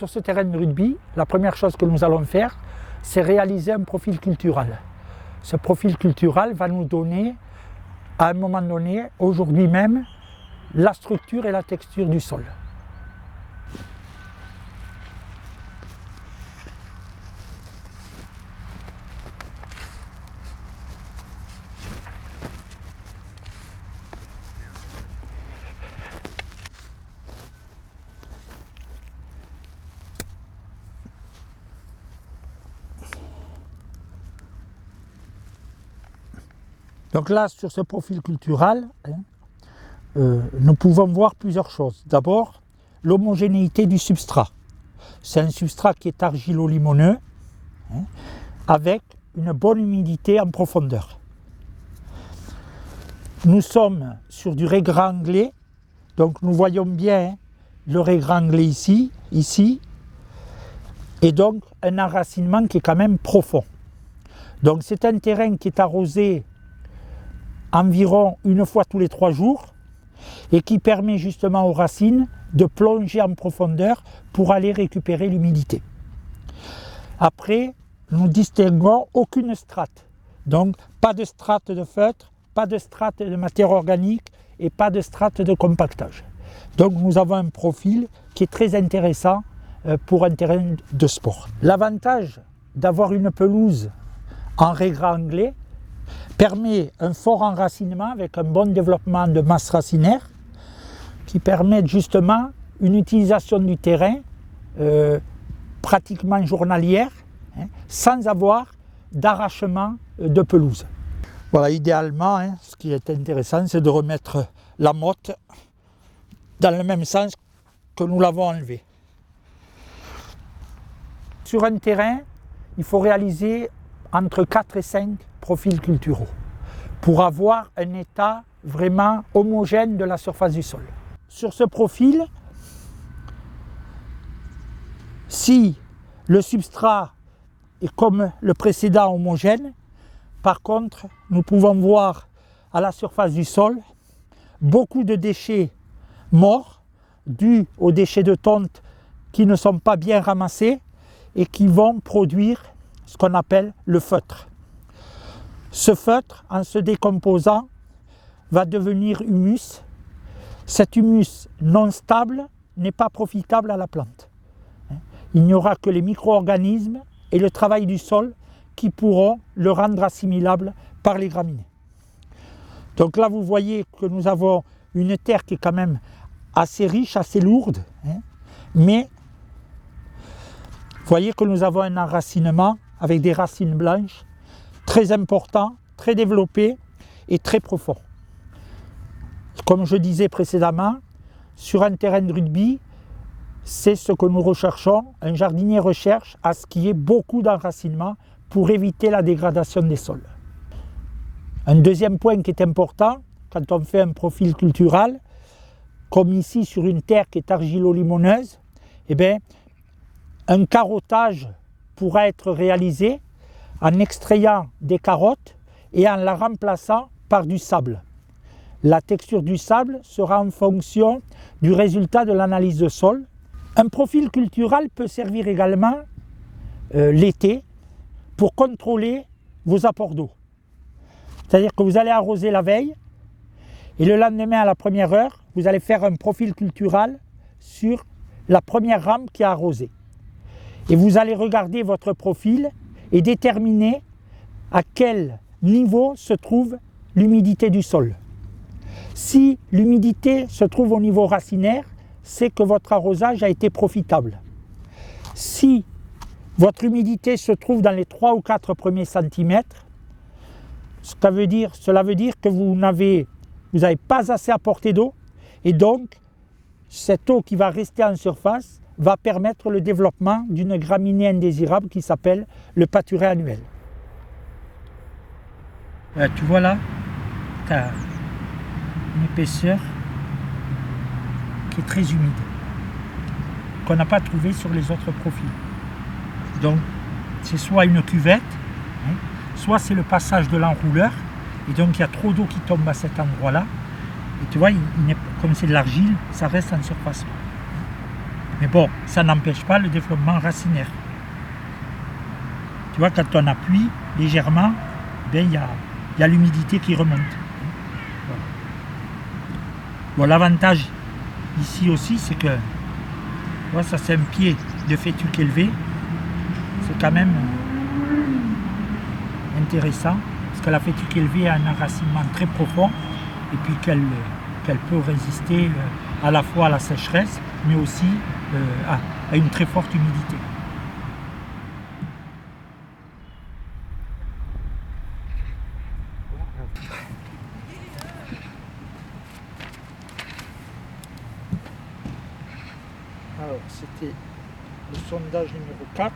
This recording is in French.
sur ce terrain de rugby, la première chose que nous allons faire, c'est réaliser un profil cultural. Ce profil cultural va nous donner, à un moment donné, aujourd'hui même, la structure et la texture du sol. Donc là, sur ce profil cultural, nous pouvons voir plusieurs choses. D'abord, l'homogénéité du substrat. C'est un substrat qui est argilo-limoneux, avec une bonne humidité en profondeur. Nous sommes sur du régranglé, donc nous voyons bien le régranglé ici, et donc un enracinement qui est quand même profond. Donc c'est un terrain qui est arrosé environ une fois tous les 3 jours et qui permet justement aux racines de plonger en profondeur pour aller récupérer l'humidité. Après, nous distinguons aucune strate, donc pas de strate de feutre, pas de strate de matière organique et pas de strate de compactage. Donc nous avons un profil qui est très intéressant pour un terrain de sport. L'avantage d'avoir une pelouse en régranglé permet un fort enracinement avec un bon développement de masse racinaire qui permet justement une utilisation du terrain pratiquement journalière sans avoir d'arrachement de pelouse. Voilà, idéalement, ce qui est intéressant, c'est de remettre la motte dans le même sens que nous l'avons enlevée. Sur un terrain, il faut réaliser entre 4 et 5 profils culturaux pour avoir un état vraiment homogène de la surface du sol. Sur ce profil, si le substrat est comme le précédent homogène, par contre, nous pouvons voir à la surface du sol beaucoup de déchets morts dus aux déchets de tonte qui ne sont pas bien ramassés et qui vont produire ce qu'on appelle le feutre. Ce feutre, en se décomposant, va devenir humus. Cet humus non stable n'est pas profitable à la plante. Il n'y aura que les micro-organismes et le travail du sol qui pourront le rendre assimilable par les graminées. Donc là, vous voyez que nous avons une terre qui est quand même assez riche, assez lourde, mais vous voyez que nous avons un enracinement avec des racines blanches très important, très développé et très profond. Comme je disais précédemment, sur un terrain de rugby, c'est ce que nous recherchons. Un jardinier recherche à ce qu'il y ait beaucoup d'enracinement pour éviter la dégradation des sols. Un deuxième point qui est important, quand on fait un profil cultural, comme ici sur une terre qui est argilo-limoneuse, un carottage pourra être réalisé en extrayant des carottes et en la remplaçant par du sable. La texture du sable sera en fonction du résultat de l'analyse de sol. Un profil cultural peut servir également l'été pour contrôler vos apports d'eau. C'est-à-dire que vous allez arroser la veille et le lendemain à la première heure, vous allez faire un profil cultural sur la première rampe qui a arrosé. Et vous allez regarder votre profil et déterminer à quel niveau se trouve l'humidité du sol. Si l'humidité se trouve au niveau racinaire, c'est que votre arrosage a été profitable. Si votre humidité se trouve dans les 3 ou 4 premiers centimètres, cela veut dire que vous n'avez pas assez apporté d'eau et donc cette eau qui va rester en surface va permettre le développement d'une graminée indésirable qui s'appelle le pâturé annuel. Tu vois là, tu as une épaisseur qui est très humide, qu'on n'a pas trouvé sur les autres profils. Donc c'est soit une cuvette, soit c'est le passage de l'enrouleur, et donc il y a trop d'eau qui tombe à cet endroit-là. Et tu vois, comme c'est de l'argile, ça reste en surface. Mais bon, ça n'empêche pas le développement racinaire. Tu vois, quand on appuie légèrement, ben, il y a l'humidité qui remonte. Voilà. Bon, l'avantage ici aussi, c'est que, tu vois, ça c'est un pied de fétuque élevé. C'est quand même intéressant, parce que la fétuque élevée a un enracinement très profond, et puis qu'elle peut résister à la fois à la sécheresse, mais aussi à une très forte humidité. Alors, c'était le sondage numéro 4.